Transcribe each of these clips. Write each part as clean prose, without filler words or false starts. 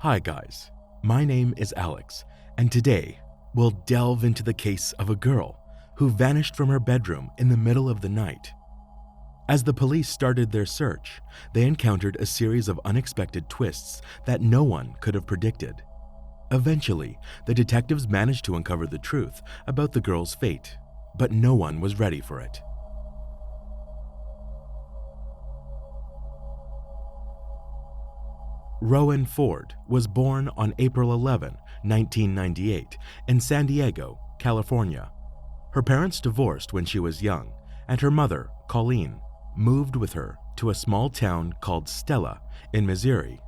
Hi guys, my name is Alex, and today we'll delve into the case of a girl who vanished from her bedroom in the middle of the night. As the police started their search, they encountered a series of unexpected twists that no one could have predicted. Eventually, the detectives managed to uncover the truth about the girl's fate, but no one was ready for it. Rowan Ford was born on April 11, 1998, in San Diego, California. Her parents divorced when she was young, and her mother, Colleen, moved with her to a small town called Stella in Missouri.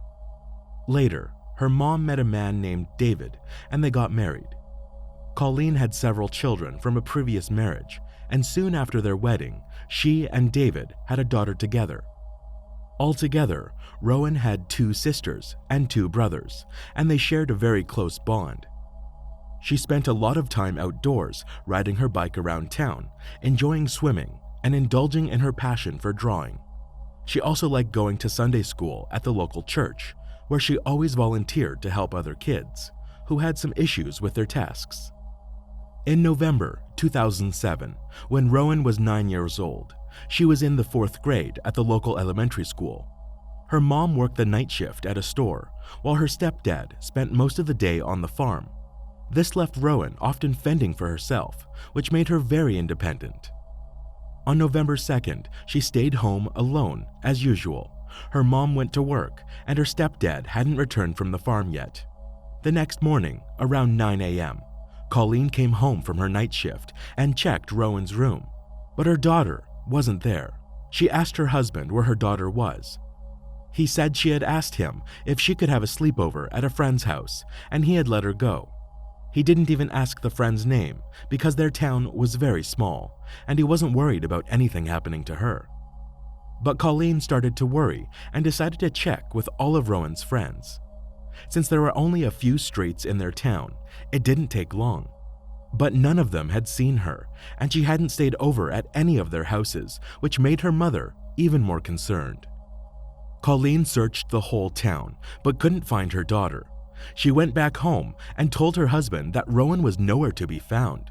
Later, her mom met a man named David, and they got married. Colleen had several children from a previous marriage, and soon after their wedding, she and David had a daughter together. Altogether, Rowan had 2 sisters and 2 brothers, and they shared a very close bond. She spent a lot of time outdoors, riding her bike around town, enjoying swimming, and indulging in her passion for drawing. She also liked going to Sunday school at the local church, where she always volunteered to help other kids who had some issues with their tasks. In November 2007, when Rowan was 9 years old, she was in the 4th grade at the local elementary school. Her mom worked the night shift at a store, while her stepdad spent most of the day on the farm. This left Rowan often fending for herself, which made her very independent. On November 2nd, she stayed home alone, as usual. Her mom went to work, and her stepdad hadn't returned from the farm yet. The next morning, around 9 a.m., Colleen came home from her night shift and checked Rowan's room, but her daughter wasn't there. She asked her husband where her daughter was. He said she had asked him if she could have a sleepover at a friend's house, and he had let her go. He didn't even ask the friend's name because their town was very small, and he wasn't worried about anything happening to her. But Colleen started to worry and decided to check with all of Rowan's friends. Since there were only a few streets in their town, it didn't take long. But none of them had seen her, and she hadn't stayed over at any of their houses, which made her mother even more concerned. Colleen searched the whole town, but couldn't find her daughter. She went back home and told her husband that Rowan was nowhere to be found.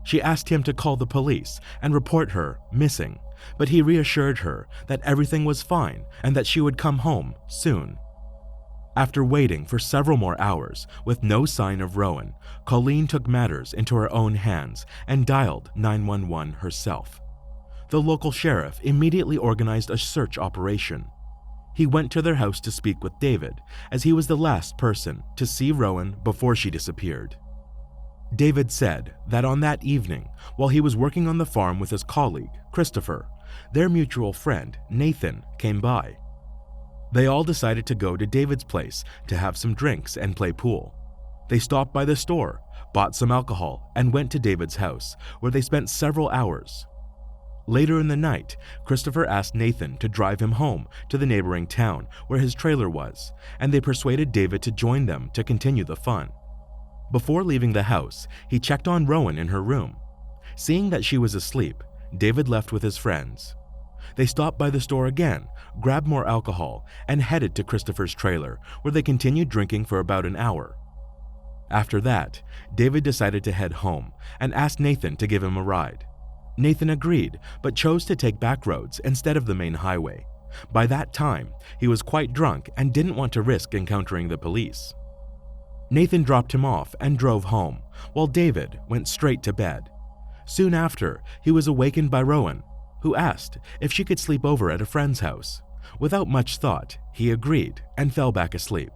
She asked him to call the police and report her missing, but he reassured her that everything was fine and that she would come home soon. After waiting for several more hours with no sign of Rowan, Colleen took matters into her own hands and dialed 911 herself. The local sheriff immediately organized a search operation. He went to their house to speak with David, as he was the last person to see Rowan before she disappeared. David said that on that evening, while he was working on the farm with his colleague, Christopher, their mutual friend, Nathan, came by. They all decided to go to David's place to have some drinks and play pool. They stopped by the store, bought some alcohol, and went to David's house, where they spent several hours. Later in the night, Christopher asked Nathan to drive him home to the neighboring town where his trailer was, and they persuaded David to join them to continue the fun. Before leaving the house, he checked on Rowan in her room. Seeing that she was asleep, David left with his friends. They stopped by the store again, grabbed more alcohol, and headed to Christopher's trailer, where they continued drinking for about an hour. After that, David decided to head home and asked Nathan to give him a ride. Nathan agreed, but chose to take back roads instead of the main highway. By that time, he was quite drunk and didn't want to risk encountering the police. Nathan dropped him off and drove home, while David went straight to bed. Soon after, he was awakened by Rowan, who asked if she could sleep over at a friend's house. Without much thought, he agreed and fell back asleep.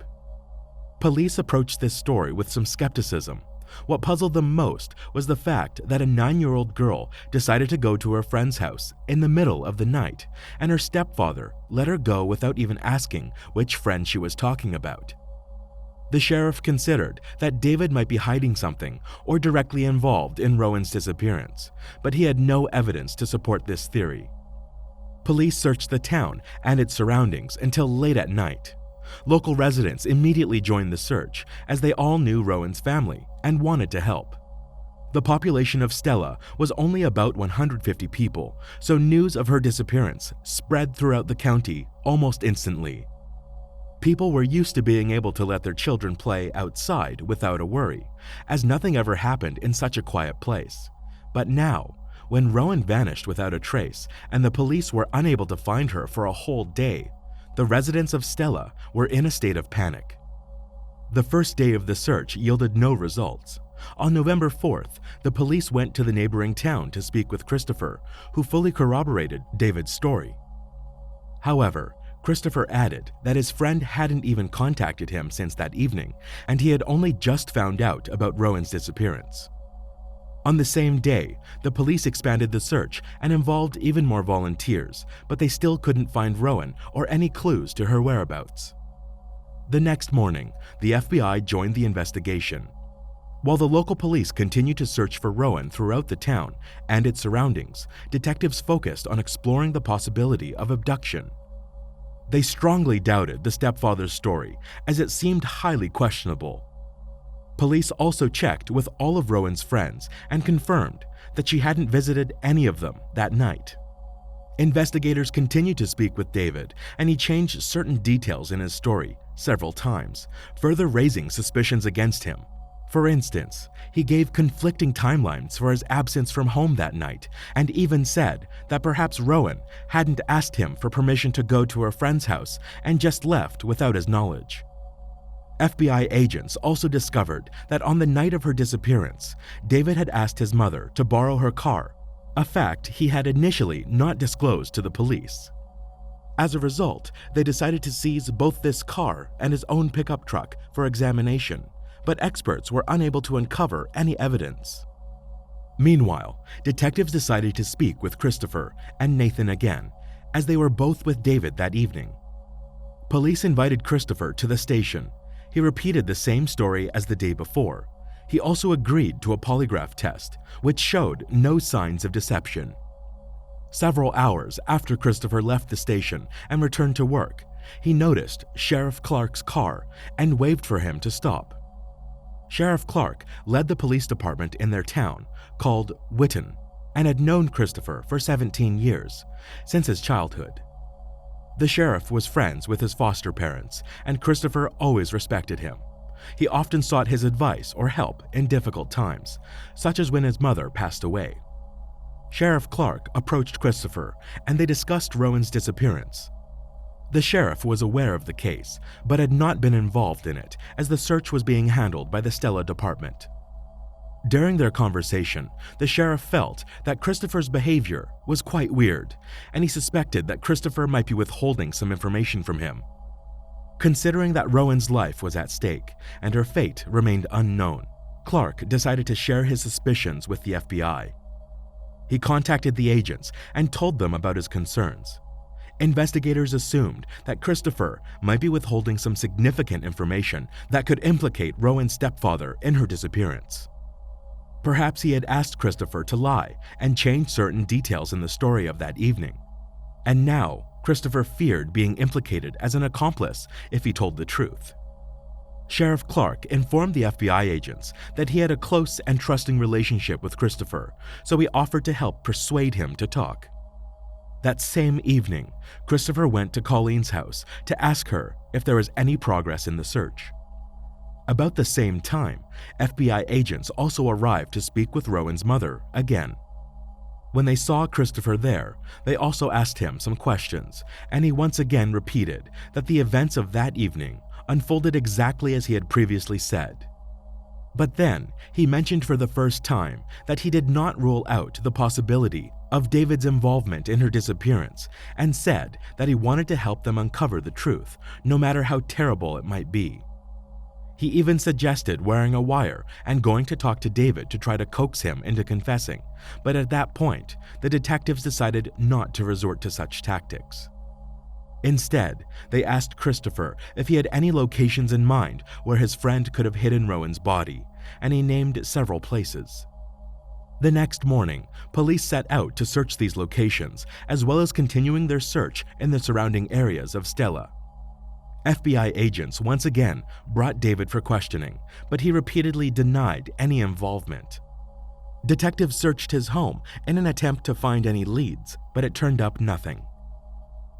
Police approached this story with some skepticism. What puzzled them most was the fact that a 9-year-old girl decided to go to her friend's house in the middle of the night, and her stepfather let her go without even asking which friend she was talking about. The sheriff considered that David might be hiding something or directly involved in Rowan's disappearance, but he had no evidence to support this theory. Police searched the town and its surroundings until late at night. Local residents immediately joined the search, as they all knew Rowan's family and wanted to help. The population of Stella was only about 150 people, so news of her disappearance spread throughout the county almost instantly. People were used to being able to let their children play outside without a worry, as nothing ever happened in such a quiet place. But now, when Rowan vanished without a trace and the police were unable to find her for a whole day, the residents of Stella were in a state of panic. The first day of the search yielded no results. On November 4th, the police went to the neighboring town to speak with Christopher, who fully corroborated David's story. However, Christopher added that his friend hadn't even contacted him since that evening, and he had only just found out about Rowan's disappearance. On the same day, the police expanded the search and involved even more volunteers, but they still couldn't find Rowan or any clues to her whereabouts. The next morning, the FBI joined the investigation. While the local police continued to search for Rowan throughout the town and its surroundings, detectives focused on exploring the possibility of abduction. They strongly doubted the stepfather's story, as it seemed highly questionable. Police also checked with all of Rowan's friends and confirmed that she hadn't visited any of them that night. Investigators continued to speak with David, and he changed certain details in his story several times, further raising suspicions against him. For instance, he gave conflicting timelines for his absence from home that night and even said that perhaps Rowan hadn't asked him for permission to go to her friend's house and just left without his knowledge. FBI agents also discovered that on the night of her disappearance, David had asked his mother to borrow her car, a fact he had initially not disclosed to the police. As a result, they decided to seize both this car and his own pickup truck for examination, but experts were unable to uncover any evidence. Meanwhile, detectives decided to speak with Christopher and Nathan again, as they were both with David that evening. Police invited Christopher to the station. He repeated the same story as the day before. He also agreed to a polygraph test, which showed no signs of deception. Several hours after Christopher left the station and returned to work, he noticed Sheriff Clark's car and waved for him to stop. Sheriff Clark led the police department in their town, called Whitton, and had known Christopher for 17 years, since his childhood. The sheriff was friends with his foster parents, and Christopher always respected him. He often sought his advice or help in difficult times, such as when his mother passed away. Sheriff Clark approached Christopher, and they discussed Rowan's disappearance. The sheriff was aware of the case, but had not been involved in it, as the search was being handled by the Stella department. During their conversation, the sheriff felt that Christopher's behavior was quite weird, and he suspected that Christopher might be withholding some information from him. Considering that Rowan's life was at stake and her fate remained unknown, Clark decided to share his suspicions with the FBI. He contacted the agents and told them about his concerns. Investigators assumed that Christopher might be withholding some significant information that could implicate Rowan's stepfather in her disappearance. Perhaps he had asked Christopher to lie and change certain details in the story of that evening. And now, Christopher feared being implicated as an accomplice if he told the truth. Sheriff Clark informed the FBI agents that he had a close and trusting relationship with Christopher, so he offered to help persuade him to talk. That same evening, Christopher went to Colleen's house to ask her if there was any progress in the search. About the same time, FBI agents also arrived to speak with Rowan's mother again. When they saw Christopher there, they also asked him some questions, and he once again repeated that the events of that evening unfolded exactly as he had previously said. But then, he mentioned for the first time that he did not rule out the possibility of David's involvement in her disappearance, and said that he wanted to help them uncover the truth, no matter how terrible it might be. He even suggested wearing a wire and going to talk to David to try to coax him into confessing, but at that point, the detectives decided not to resort to such tactics. Instead, they asked Christopher if he had any locations in mind where his friend could have hidden Rowan's body, and he named several places. The next morning, police set out to search these locations, as well as continuing their search in the surrounding areas of Stella. FBI agents once again brought David for questioning, but he repeatedly denied any involvement. Detectives searched his home in an attempt to find any leads, but it turned up nothing.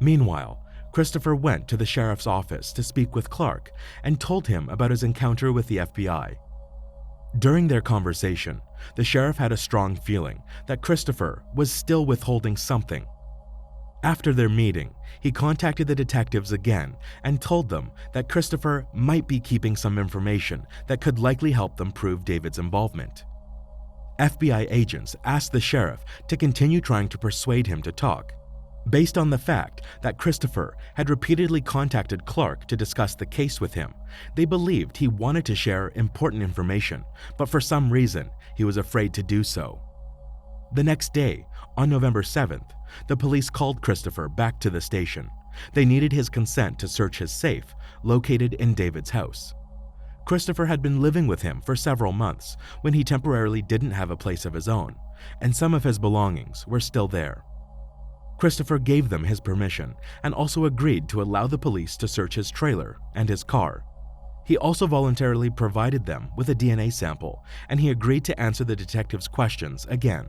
Meanwhile, Christopher went to the sheriff's office to speak with Clark and told him about his encounter with the FBI. During their conversation, the sheriff had a strong feeling that Christopher was still withholding something. After their meeting, he contacted the detectives again and told them that Christopher might be keeping some information that could likely help them prove David's involvement. FBI agents asked the sheriff to continue trying to persuade him to talk, based on the fact that Christopher had repeatedly contacted Clark to discuss the case with him. They believed he wanted to share important information, but for some reason, he was afraid to do so. The next day, on November 7th, the police called Christopher back to the station. They needed his consent to search his safe, located in David's house. Christopher had been living with him for several months when he temporarily didn't have a place of his own, and some of his belongings were still there. Christopher gave them his permission and also agreed to allow the police to search his trailer and his car. He also voluntarily provided them with a DNA sample, and he agreed to answer the detectives' questions again.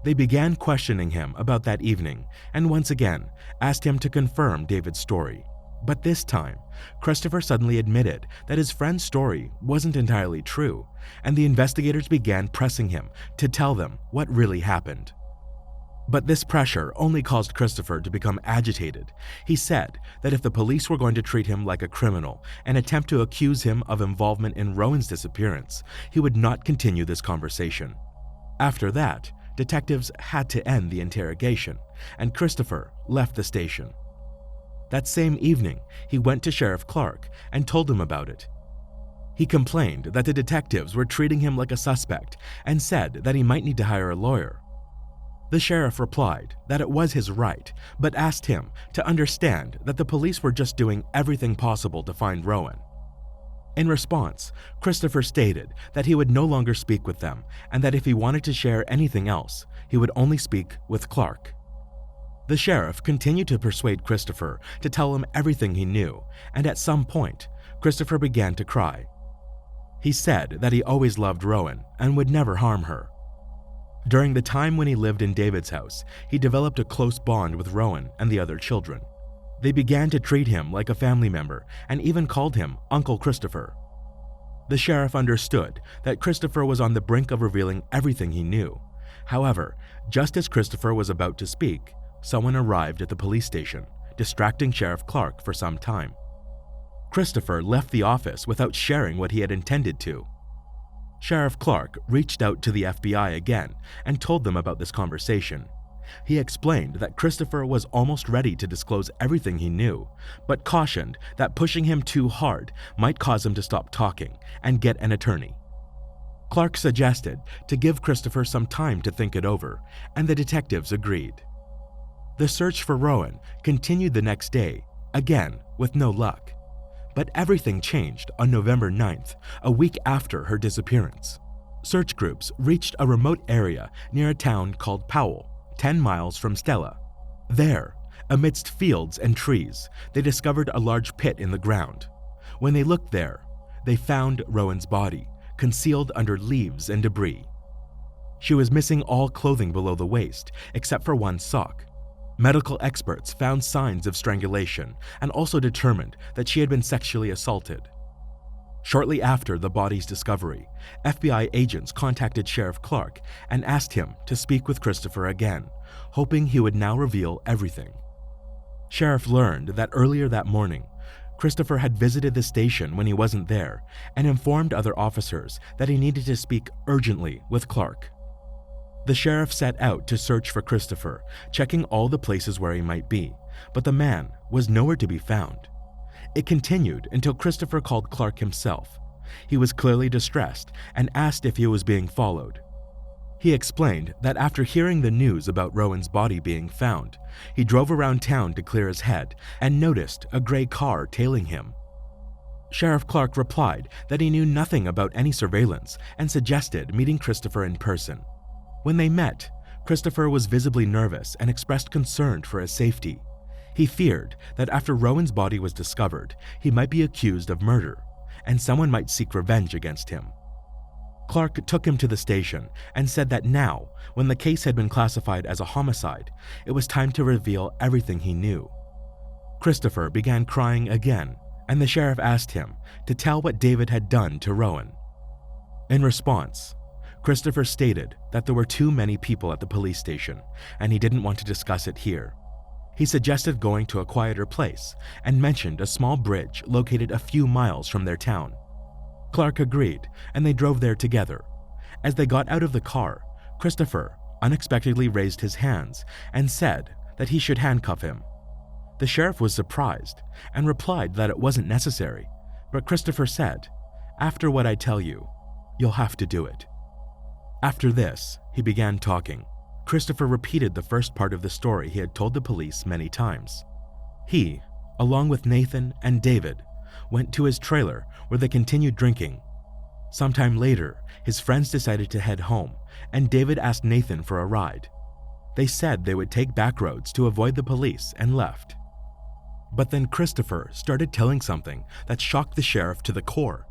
They began questioning him about that evening and once again asked him to confirm David's story. But this time, Christopher suddenly admitted that his friend's story wasn't entirely true, and the investigators began pressing him to tell them what really happened. But this pressure only caused Christopher to become agitated. He said that if the police were going to treat him like a criminal and attempt to accuse him of involvement in Rowan's disappearance, he would not continue this conversation. After that, detectives had to end the interrogation, and Christopher left the station. That same evening, he went to Sheriff Clark and told him about it. He complained that the detectives were treating him like a suspect and said that he might need to hire a lawyer. The sheriff replied that it was his right, but asked him to understand that the police were just doing everything possible to find Rowan. In response, Christopher stated that he would no longer speak with them and that if he wanted to share anything else, he would only speak with Clark. The sheriff continued to persuade Christopher to tell him everything he knew, and at some point, Christopher began to cry. He said that he always loved Rowan and would never harm her. During the time when he lived in David's house, he developed a close bond with Rowan and the other children. They began to treat him like a family member and even called him Uncle Christopher. The sheriff understood that Christopher was on the brink of revealing everything he knew. However, just as Christopher was about to speak, someone arrived at the police station, distracting Sheriff Clark for some time. Christopher left the office without sharing what he had intended to. Sheriff Clark reached out to the FBI again and told them about this conversation. He explained that Christopher was almost ready to disclose everything he knew, but cautioned that pushing him too hard might cause him to stop talking and get an attorney. Clark suggested to give Christopher some time to think it over, and the detectives agreed. The search for Rowan continued the next day, again with no luck. But everything changed on November 9th, a week after her disappearance. Search groups reached a remote area near a town called Powell, 10 miles from Stella. There, amidst fields and trees, they discovered a large pit in the ground. When they looked there, they found Rowan's body, concealed under leaves and debris. She was missing all clothing below the waist, except for one sock. Medical experts found signs of strangulation and also determined that she had been sexually assaulted. Shortly after the body's discovery, FBI agents contacted Sheriff Clark and asked him to speak with Christopher again, hoping he would now reveal everything. Sheriff learned that earlier that morning, Christopher had visited the station when he wasn't there and informed other officers that he needed to speak urgently with Clark. The sheriff set out to search for Christopher, checking all the places where he might be, but the man was nowhere to be found. It continued until Christopher called Clark himself. He was clearly distressed and asked if he was being followed. He explained that after hearing the news about Rowan's body being found, he drove around town to clear his head and noticed a gray car tailing him. Sheriff Clark replied that he knew nothing about any surveillance and suggested meeting Christopher in person. When they met, Christopher was visibly nervous and expressed concern for his safety. He feared that after Rowan's body was discovered, he might be accused of murder, and someone might seek revenge against him. Clark took him to the station and said that now, when the case had been classified as a homicide, it was time to reveal everything he knew. Christopher began crying again, and the sheriff asked him to tell what David had done to Rowan. In response, Christopher stated that there were too many people at the police station and he didn't want to discuss it here. He suggested going to a quieter place and mentioned a small bridge located a few miles from their town. Clark agreed, and they drove there together. As they got out of the car, Christopher unexpectedly raised his hands and said that he should handcuff him. The sheriff was surprised and replied that it wasn't necessary, but Christopher said, "After what I tell you, you'll have to do it." After this, he began talking. Christopher repeated the first part of the story he had told the police many times. He, along with Nathan and David, went to his trailer where they continued drinking. Sometime later, his friends decided to head home, and David asked Nathan for a ride. They said they would take back roads to avoid the police and left. But then Christopher started telling something that shocked the sheriff to the core.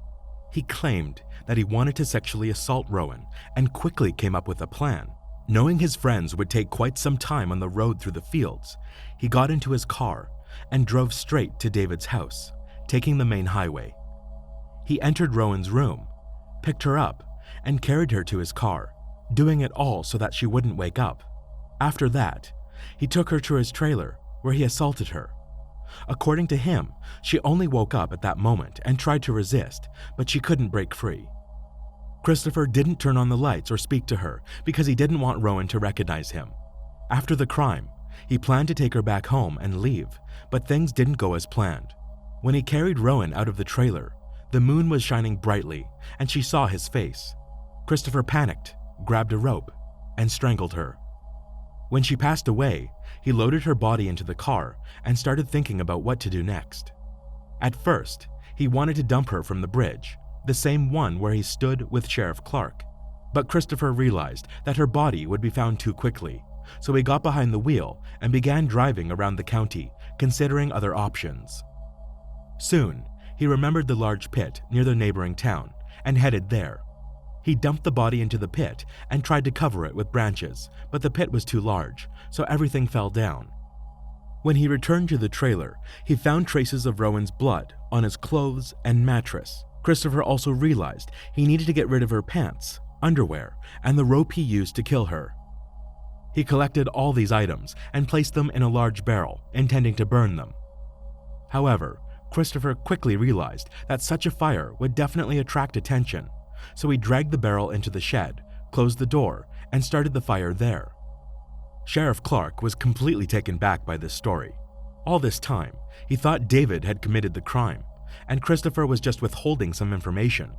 He claimed that he wanted to sexually assault Rowan and quickly came up with a plan. Knowing his friends would take quite some time on the road through the fields, he got into his car and drove straight to David's house, taking the main highway. He entered Rowan's room, picked her up, and carried her to his car, doing it all so that she wouldn't wake up. After that, he took her to his trailer, where he assaulted her. According to him, she only woke up at that moment and tried to resist, but she couldn't break free. Christopher didn't turn on the lights or speak to her because he didn't want Rowan to recognize him. After the crime, he planned to take her back home and leave, but things didn't go as planned. When he carried Rowan out of the trailer, the moon was shining brightly and she saw his face. Christopher panicked, grabbed a rope, and strangled her. When she passed away, he loaded her body into the car and started thinking about what to do next. At first, he wanted to dump her from the bridge, the same one where he stood with Sheriff Clark. But Christopher realized that her body would be found too quickly, so he got behind the wheel and began driving around the county, considering other options. Soon, he remembered the large pit near the neighboring town and headed there. He dumped the body into the pit and tried to cover it with branches, but the pit was too large, so everything fell down. When he returned to the trailer, he found traces of Rowan's blood on his clothes and mattress. Christopher also realized he needed to get rid of her pants, underwear, and the rope he used to kill her. He collected all these items and placed them in a large barrel, intending to burn them. However, Christopher quickly realized that such a fire would definitely attract attention, so he dragged the barrel into the shed, closed the door, and started the fire there. Sheriff Clark was completely taken back by this story. All this time, he thought David had committed the crime, and Christopher was just withholding some information.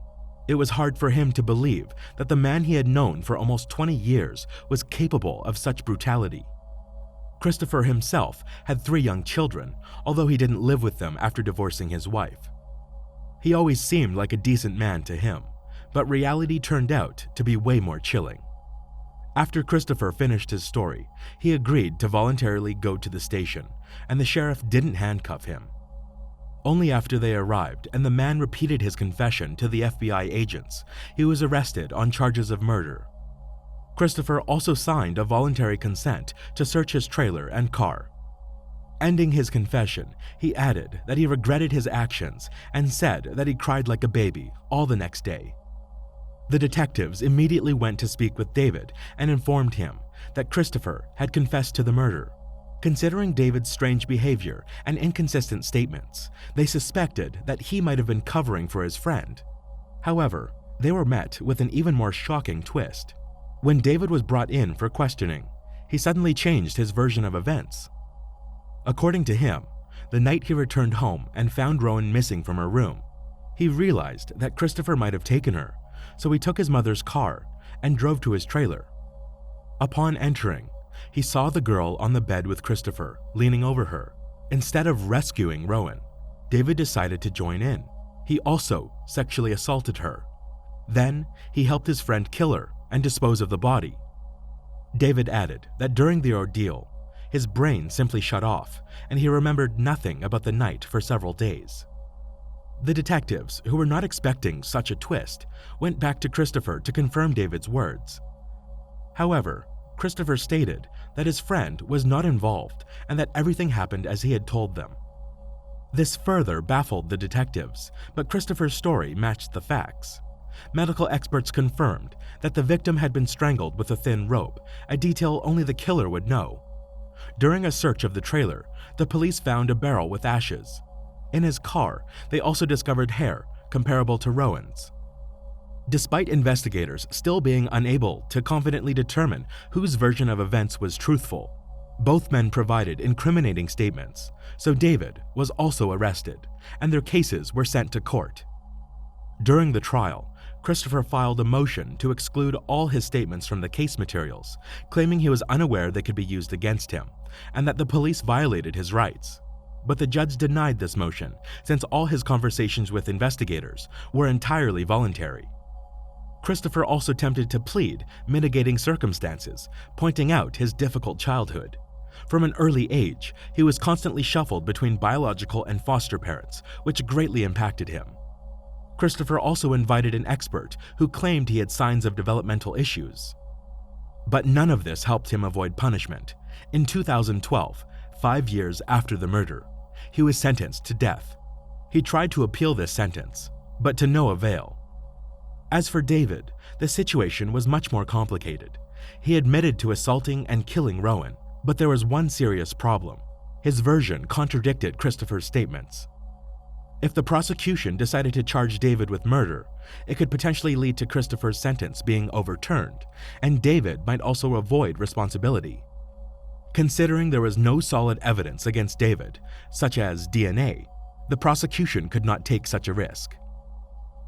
It was hard for him to believe that the man he had known for almost 20 years was capable of such brutality. Christopher himself had 3 young children, although he didn't live with them after divorcing his wife. He always seemed like a decent man to him, but reality turned out to be way more chilling. After Christopher finished his story, he agreed to voluntarily go to the station, and the sheriff didn't handcuff him. Only after they arrived and the man repeated his confession to the FBI agents, he was arrested on charges of murder. Christopher also signed a voluntary consent to search his trailer and car. Ending his confession, he added that he regretted his actions and said that he cried like a baby all the next day. The detectives immediately went to speak with David and informed him that Christopher had confessed to the murder. Considering David's strange behavior and inconsistent statements, they suspected that he might have been covering for his friend. However, they were met with an even more shocking twist. When David was brought in for questioning, he suddenly changed his version of events. According to him, the night he returned home and found Rowan missing from her room, he realized that Christopher might have taken her, so he took his mother's car and drove to his trailer. Upon entering, he saw the girl on the bed with Christopher, leaning over her. Instead of rescuing Rowan, David decided to join in. He also sexually assaulted her. Then, he helped his friend kill her and dispose of the body. David added that during the ordeal, his brain simply shut off and he remembered nothing about the night for several days. The detectives, who were not expecting such a twist, went back to Christopher to confirm David's words. However, Christopher stated that his friend was not involved and that everything happened as he had told them. This further baffled the detectives, but Christopher's story matched the facts. Medical experts confirmed that the victim had been strangled with a thin rope, a detail only the killer would know. During a search of the trailer, the police found a barrel with ashes. In his car, they also discovered hair comparable to Rowan's. Despite investigators still being unable to confidently determine whose version of events was truthful, both men provided incriminating statements, so David was also arrested, and their cases were sent to court. During the trial, Christopher filed a motion to exclude all his statements from the case materials, claiming he was unaware they could be used against him, and that the police violated his rights. But the judge denied this motion, since all his conversations with investigators were entirely voluntary. Christopher also attempted to plead mitigating circumstances, pointing out his difficult childhood. From an early age, he was constantly shuffled between biological and foster parents, which greatly impacted him. Christopher also invited an expert who claimed he had signs of developmental issues. But none of this helped him avoid punishment. In 2012, 5 years after the murder, he was sentenced to death. He tried to appeal this sentence, but to no avail. As for David, the situation was much more complicated. He admitted to assaulting and killing Rowan, but there was one serious problem. His version contradicted Christopher's statements. If the prosecution decided to charge David with murder, it could potentially lead to Christopher's sentence being overturned, and David might also avoid responsibility. Considering there was no solid evidence against David, such as DNA, the prosecution could not take such a risk.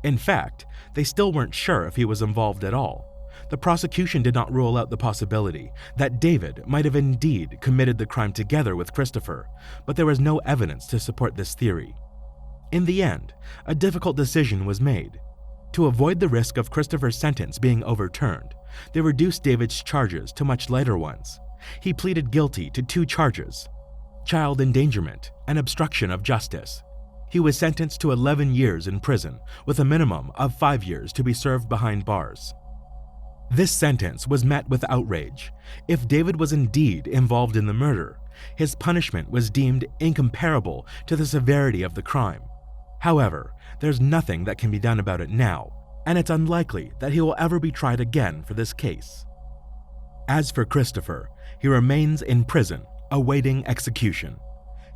In fact, they still weren't sure if he was involved at all. The prosecution did not rule out the possibility that David might have indeed committed the crime together with Christopher, but there was no evidence to support this theory. In the end, a difficult decision was made. To avoid the risk of Christopher's sentence being overturned, they reduced David's charges to much lighter ones. He pleaded guilty to 2 charges: child endangerment and obstruction of justice. He was sentenced to 11 years in prison, with a minimum of 5 years to be served behind bars. This sentence was met with outrage. If David was indeed involved in the murder, his punishment was deemed incomparable to the severity of the crime. However, there's nothing that can be done about it now, and it's unlikely that he will ever be tried again for this case. As for Christopher, he remains in prison, awaiting execution.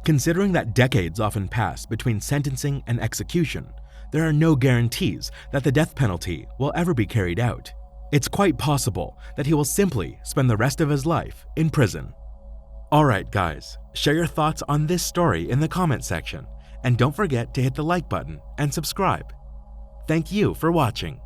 Considering that decades often pass between sentencing and execution, there are no guarantees that the death penalty will ever be carried out. It's quite possible that he will simply spend the rest of his life in prison. Alright guys, share your thoughts on this story in the comment section, and don't forget to hit the like button and subscribe. Thank you for watching.